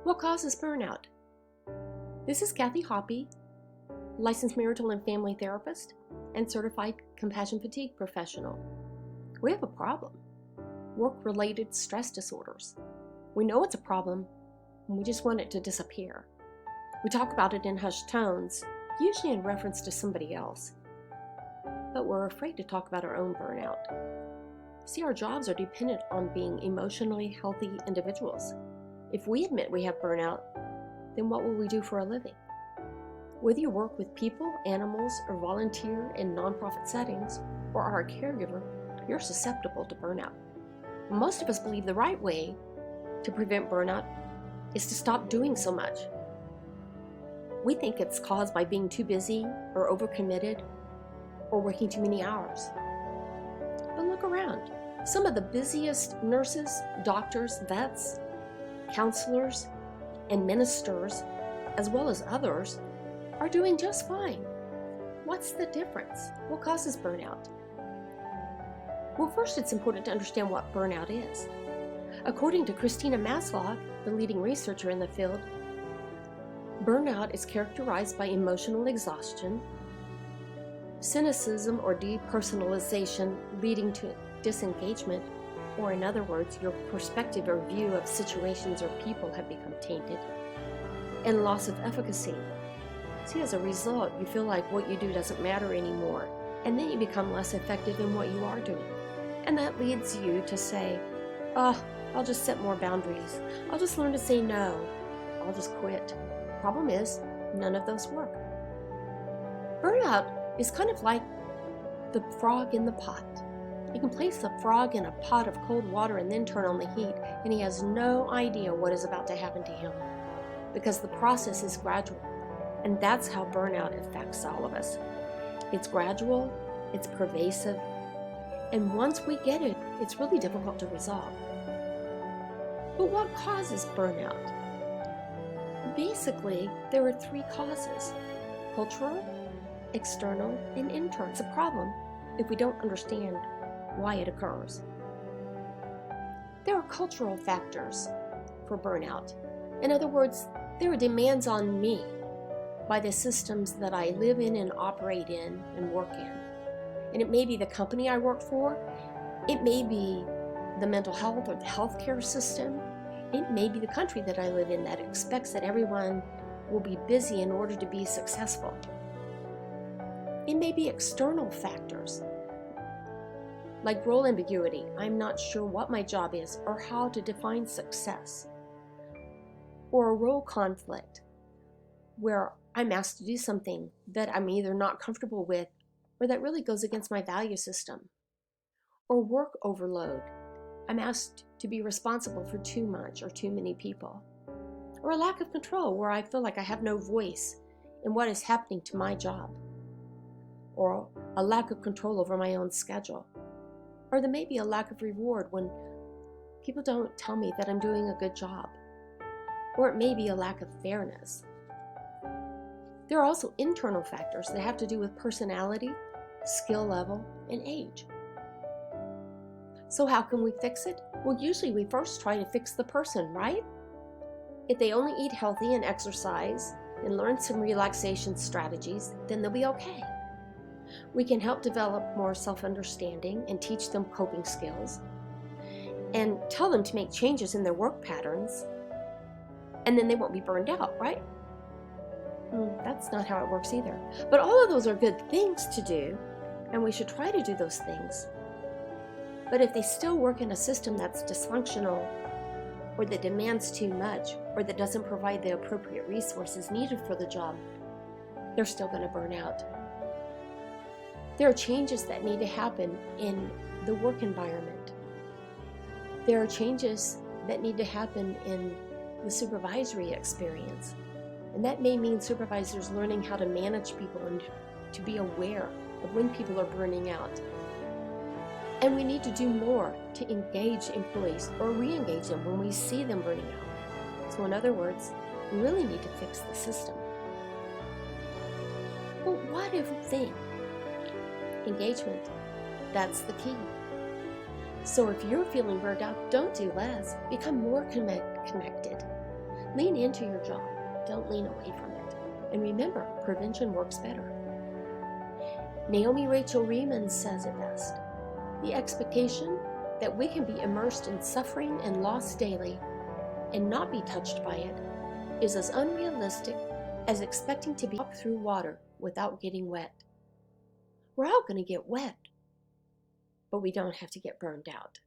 What causes burnout? This is Kathy Hoppy, licensed marital and family therapist and certified compassion fatigue professional. We have a problem: work-related stress disorders. We know it's a problem, and we just want it to disappear. We talk about it in hushed tones, usually in reference to somebody else, but we're afraid to talk about our own burnout. See, our jobs are dependent on being emotionally healthy individuals. If we admit we have burnout, then what will we do for a living? Whether you work with people, animals, or volunteer in nonprofit settings, or are a caregiver, you're susceptible to burnout. Most of us believe the right way to prevent burnout is to stop doing so much. We think it's caused by being too busy or overcommitted or working too many hours. But look around. Some of the busiest nurses, doctors, vets, counselors, and ministers, as well as others, are doing just fine. What's the difference? What causes burnout? Well, first it's important to understand what burnout is. According to Christina Maslach, the leading researcher in the field, burnout is characterized by emotional exhaustion, cynicism or depersonalization leading to disengagement, or in other words, your perspective or view of situations or people have become tainted, and loss of efficacy. See, as a result, you feel like what you do doesn't matter anymore, and then you become less effective in what you are doing. And that leads you to say, I'll just set more boundaries. I'll just learn to say no. I'll just quit. Problem is, none of those work. Burnout is kind of like the frog in the pot. You can place the frog in a pot of cold water and then turn on the heat, and he has no idea what is about to happen to him because the process is gradual. And that's how burnout affects all of us. It's gradual, it's pervasive, and once we get it, it's really difficult to resolve. But what causes burnout? Basically, there are three causes: cultural, external, and internal. It's a problem if we don't understand why it occurs. There are cultural factors for burnout. In other words, there are demands on me by the systems that I live in and operate in and work in. And it may be the company I work for, it may be the mental health or the healthcare system, it may be the country that I live in that expects that everyone will be busy in order to be successful. It may be external factors, like role ambiguity. I'm not sure what my job is or how to define success. Or a role conflict, where I'm asked to do something that I'm either not comfortable with or that really goes against my value system. Or work overload. I'm asked to be responsible for too much or too many people. Or a lack of control, where I feel like I have no voice in what is happening to my job. Or a lack of control over my own schedule. Or there may be a lack of reward when people don't tell me that I'm doing a good job. Or it may be a lack of fairness. There are also internal factors that have to do with personality, skill level, and age. So how can we fix it? Well, usually we first try to fix the person, right? If they only eat healthy and exercise and learn some relaxation strategies, then they'll be okay. We can help develop more self-understanding and teach them coping skills and tell them to make changes in their work patterns, and then they won't be burned out, right? That's not how it works either. But all of those are good things to do, and we should try to do those things. But if they still work in a system that's dysfunctional, or that demands too much, or that doesn't provide the appropriate resources needed for the job, they're still going to burn out. There are changes that need to happen in the work environment. There are changes that need to happen in the supervisory experience. And that may mean supervisors learning how to manage people and to be aware of when people are burning out. And we need to do more to engage employees or re-engage them when we see them burning out. So in other words, we really need to fix the system. But what if we think engagement, that's the key. So if you're feeling burned out, don't do less. Become more connected. Lean into your job, don't lean away from it. And remember, prevention works better. Naomi Rachel Remen says it best. The expectation that we can be immersed in suffering and loss daily and not be touched by it is as unrealistic as expecting to walk through water without getting wet. We're all going to get wet, but we don't have to get burned out.